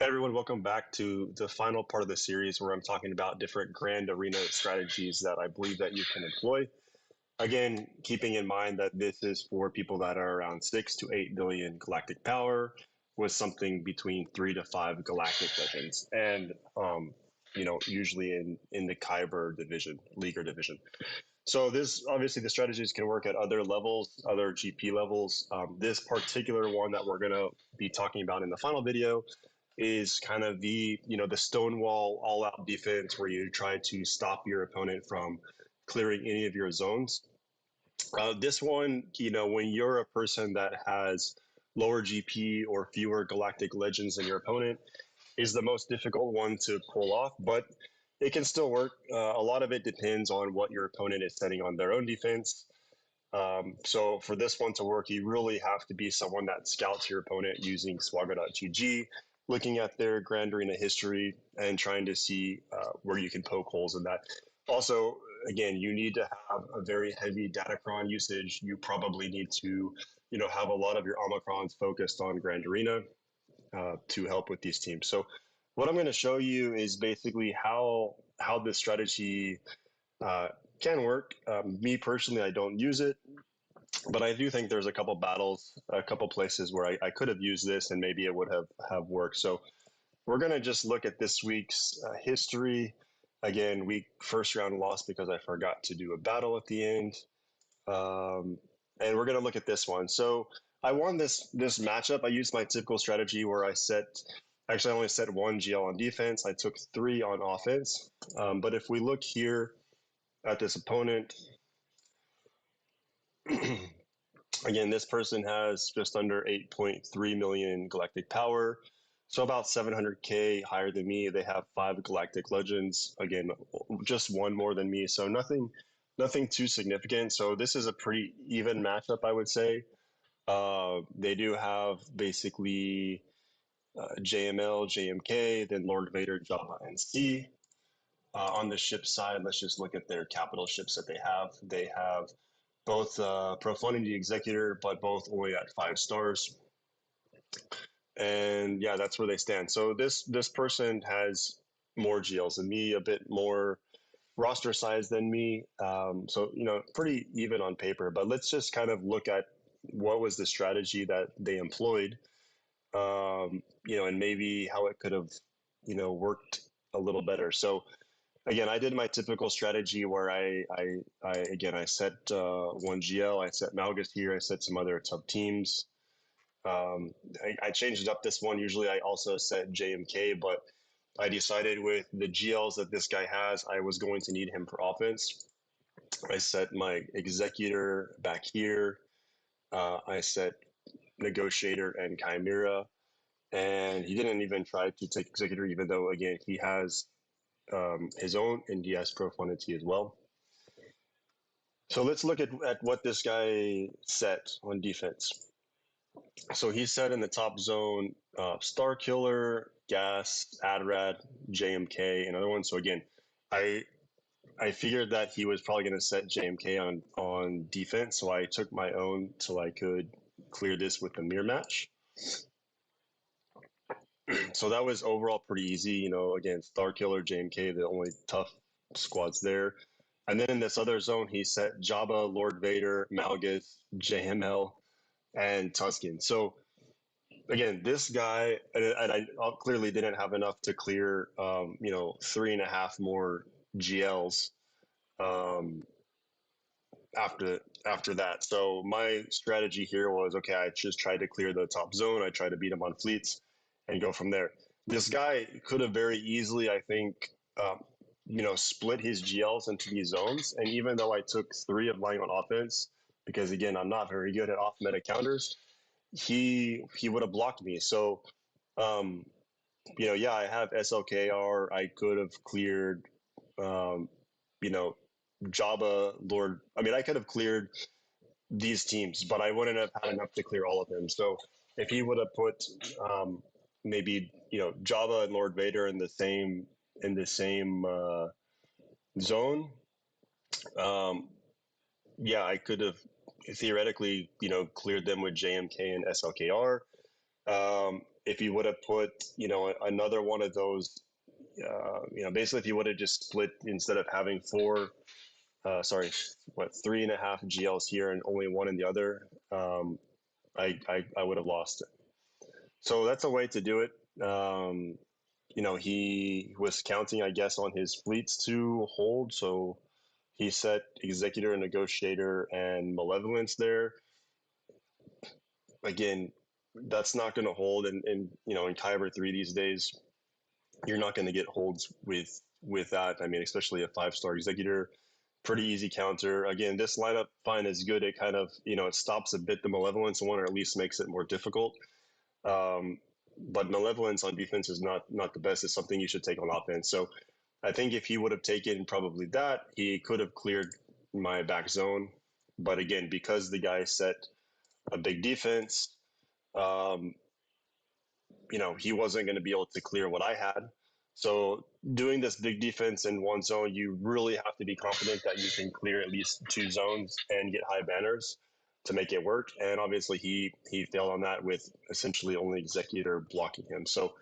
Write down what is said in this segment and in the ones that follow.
Hey everyone, welcome back to the final part of the series where I'm talking about different grand arena strategies that I believe that you can employ. Again, keeping in mind that this is for people that are around 6 to 8 billion galactic power with something between 3 to 5 galactic legends. And usually in the Kyber division, Leaguer division. So this obviously the strategies can work at other levels, other GP levels. This particular one that we're going to be talking about in the final video is kind of the stonewall all out defense where you try to stop your opponent from clearing any of your zones. This one, when you're a person that has lower GP or fewer galactic legends than your opponent, is the most difficult one to pull off, but it can still work. A lot of it depends on what your opponent is setting on their own defense. So for this one to work, you really have to be someone that scouts your opponent using swagger.gg, looking at their Grand Arena history and trying to see where you can poke holes in that. Also, again, you need to have a very heavy Datacron usage. You probably need to, have a lot of your Omicrons focused on Grand Arena to help with these teams. So what I'm going to show you is basically how this strategy can work. Me personally, I don't use it, but I do think there's a couple battles, a couple places where I could have used this and maybe it would have worked. So we're going to just look at this week's history. Again, we first round lost because I forgot to do a battle at the end. And we're going to look at this one. So I won this matchup. I used my typical strategy where I only set one GL on defense. I took three on offense. But if we look here at this opponent, again, this person has just under 8.3 million galactic power. So about 700K higher than me. They have 5 galactic legends. Again, just one more than me. So nothing too significant. So this is a pretty even matchup, I would say. They do have basically JML, JMK, then Lord Vader, Jabba, and C. On the ship side, let's just look at their capital ships that they have. They have both Profundity Executor, but both only at 5 stars. And yeah, that's where they stand. So this person has more GLs than me, a bit more roster size than me. So pretty even on paper. But let's just kind of look at what was the strategy that they employed, and maybe how it could have, worked a little better. So again, I did my typical strategy where I set one GL, I set Malgus here, I set some other top teams. I changed it up this one. Usually I also set JMK, but I decided with the GLs that this guy has, I was going to need him for offense. I set my Executor back here. I set Negotiator and Chimera, and he didn't even try to take Executor, even though, again, he has his own and he has Profundity as well. So let's look at what this guy set on defense. So he said in the top zone, Star Killer, Gas, Adrad, JMK, and other ones. So again, I I figured that he was probably going to set JMK on defense, so I took my own till I could clear this with the mirror match. So that was overall pretty easy. Again, Star Killer, JMK, the only tough squads there. And then in this other zone, he set Jabba, Lord Vader, Malgus, JML, and Tusken. So again, this guy, and I clearly didn't have enough to clear, 3.5 more GLs um, after that. So my strategy here was okay. I just tried to clear the top zone. I tried to beat him on fleets and go from there. This guy could have very easily, I think, split his GLs into these zones. And even though I took 3 of mine on offense, because again, I'm not very good at off meta counters, he would have blocked me. So, um, yeah, I have SLKR. I could have cleared, um, you know, Jabba, Lord. I mean, I could have cleared these teams, but I wouldn't have had enough to clear all of them. So if he would have put maybe Jabba and Lord Vader in the same zone, um, yeah, I could have theoretically cleared them with JMK and SLKR. if you would have put, another one of those, basically if you would have just split instead of having three and a half GLs here and only one in the other, I would have lost it. So that's a way to do it. He was counting, I guess, on his fleets to hold. So he set Executor, Negotiator, and Malevolence there. Again, that's not going to hold in Kyber 3 these days. You're not going to get holds with that. I mean, especially a 5-star Executor. Pretty easy counter. Again, this lineup fine is good. It kind of, it stops a bit the Malevolence one, or at least makes it more difficult. But Malevolence on defense is not the best. It's something you should take on offense. So I think if he would have taken probably that, he could have cleared my back zone. But again, because the guy set a big defense, um, he wasn't going to be able to clear what I had. So doing this big defense in one zone, you really have to be confident that you can clear at least 2 zones and get high banners to make it work. And obviously he failed on that with essentially only Executor blocking him. So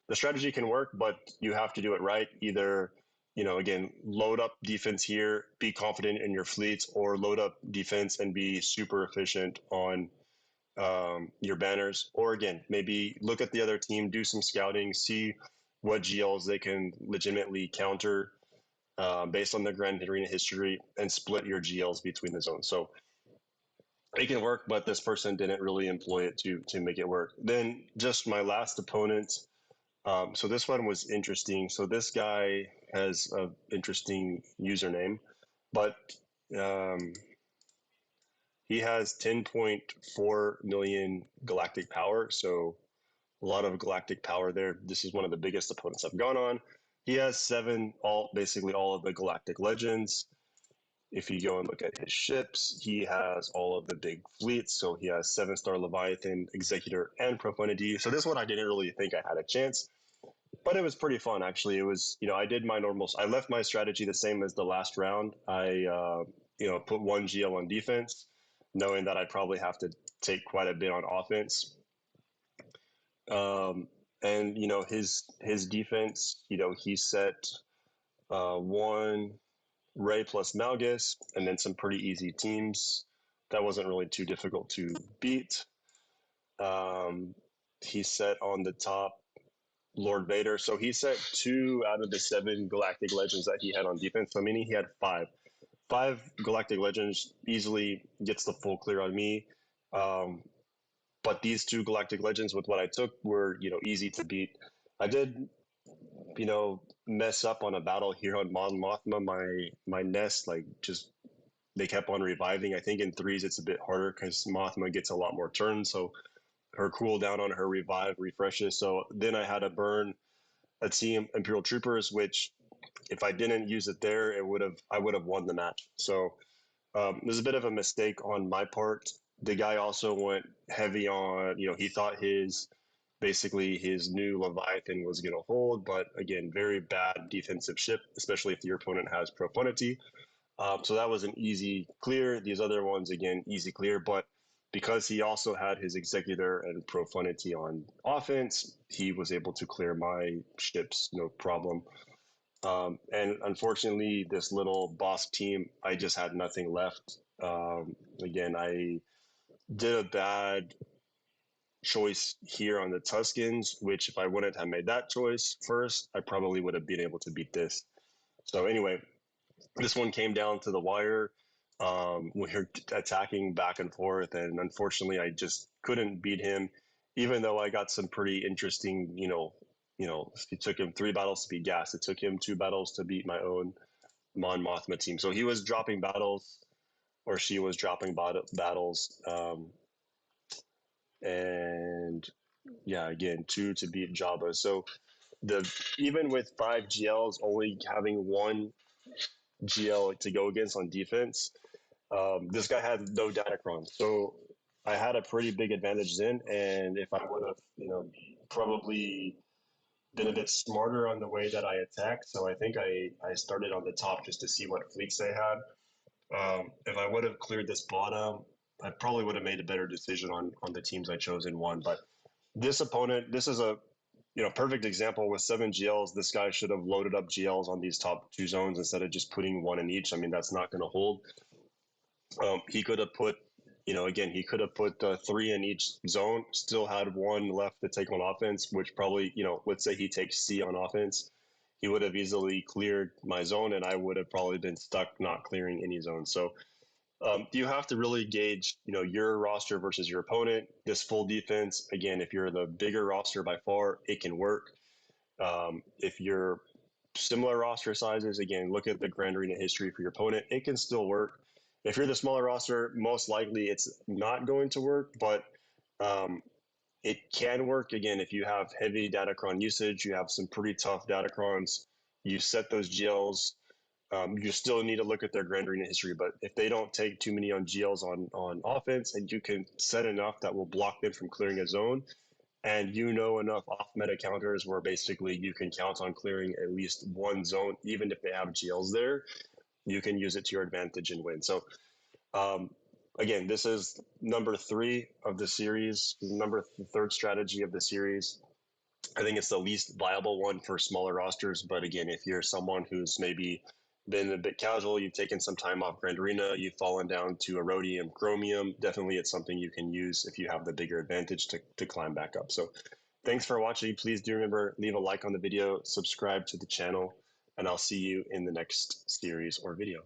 the strategy can work, but you have to do it right. Either, again, load up defense here, be confident in your fleets, or load up defense and be super efficient on your banners. Or again, maybe look at the other team, do some scouting, see what GLs they can legitimately counter based on the Grand Arena history, and split your GLs between the zones. So it can work, but this person didn't really employ it to make it work. Then just my last opponent. So this one was interesting. So this guy has an interesting username, but um, he has 10.4 million galactic power. So a lot of galactic power there. This is one of the biggest opponents I've gone on. He has basically all of the galactic legends. If you go and look at his ships, he has all of the big fleets. So he has 7-star Leviathan, Executor, and Profundity. So this one I didn't really think I had a chance, but it was pretty fun actually. It was, I did my normal. I left my strategy the same as the last round. I, put 1 GL on defense, knowing that I'd probably have to take quite a bit on offense. And his defense, he set 1 Ray plus Malgus, and then some pretty easy teams. That wasn't really too difficult to beat. Um, he set on the top Lord Vader. So he set 2 out of the 7 Galactic Legends that he had on defense. So meaning he had 5. 5 Galactic Legends easily gets the full clear on me. But these 2 Galactic Legends with what I took were, easy to beat. I did, mess up on a battle here on Mon Mothma. My nest, just they kept on reviving. I think in 3s it's a bit harder because Mothma gets a lot more turns. So her cooldown on her revive refreshes. So then I had to burn a team Imperial Troopers, which if I didn't use it there, I would have won the match. So it was a bit of a mistake on my part. The guy also went heavy on, he thought basically his new Leviathan was going to hold, but again, very bad defensive ship, especially if your opponent has Profundity. So that was an easy clear. These other ones, again, easy clear, but because he also had his Executor and Profundity on offense, he was able to clear my ships, no problem. And unfortunately, this little boss team, I just had nothing left. Again, I did a bad choice here on the Tuscans, which if I wouldn't have made that choice first, I probably would have been able to beat this. So anyway, this one came down to the wire. We're attacking back and forth, and unfortunately, I just couldn't beat him, even though I got some pretty interesting, it took him 3 battles to beat Gas. It took him 2 battles to beat my own Mon Mothma team. So he was dropping battles, or she was dropping battles. And yeah, again, 2 to beat Jabba. So even with 5 GLs, only having 1 GL to go against on defense, this guy had no Datacron. So I had a pretty big advantage then. And if I would have, probably been a bit smarter on the way that I attacked. So I think I started on the top just to see what fleets they had. If I would have cleared this bottom, I probably would have made a better decision on the teams I chose in one. But This opponent, this is a perfect example with 7 GLs. This guy should have loaded up GLs on these top 2 zones instead of just putting one in each. I mean, that's not going to hold. He could have put, again, he could have put 3 in each zone, still had 1 left to take on offense, which probably, let's say he takes C on offense. He would have easily cleared my zone, and I would have probably been stuck not clearing any zone. So you have to really gauge, your roster versus your opponent. This full defense, again, if you're the bigger roster by far, it can work. If you're similar roster sizes, again, look at the Grand Arena history for your opponent. It can still work. If you're the smaller roster, most likely it's not going to work, but um, it can work. Again, if you have heavy datacron usage, you have some pretty tough datacrons, you set those GLs. You still need to look at their Grand Arena history, but if they don't take too many on GLs on offense, and you can set enough that will block them from clearing a zone, and enough off meta counters where basically you can count on clearing at least one zone, even if they have GLs there, you can use it to your advantage and win. So um, again, this is number 3 of the series, third strategy of the series. I think it's the least viable one for smaller rosters. But again, if you're someone who's maybe been a bit casual, you've taken some time off Grand Arena, you've fallen down to Erodium, Chromium, definitely it's something you can use if you have the bigger advantage to climb back up. So thanks for watching. Please do remember, leave a like on the video, subscribe to the channel, and I'll see you in the next series or video.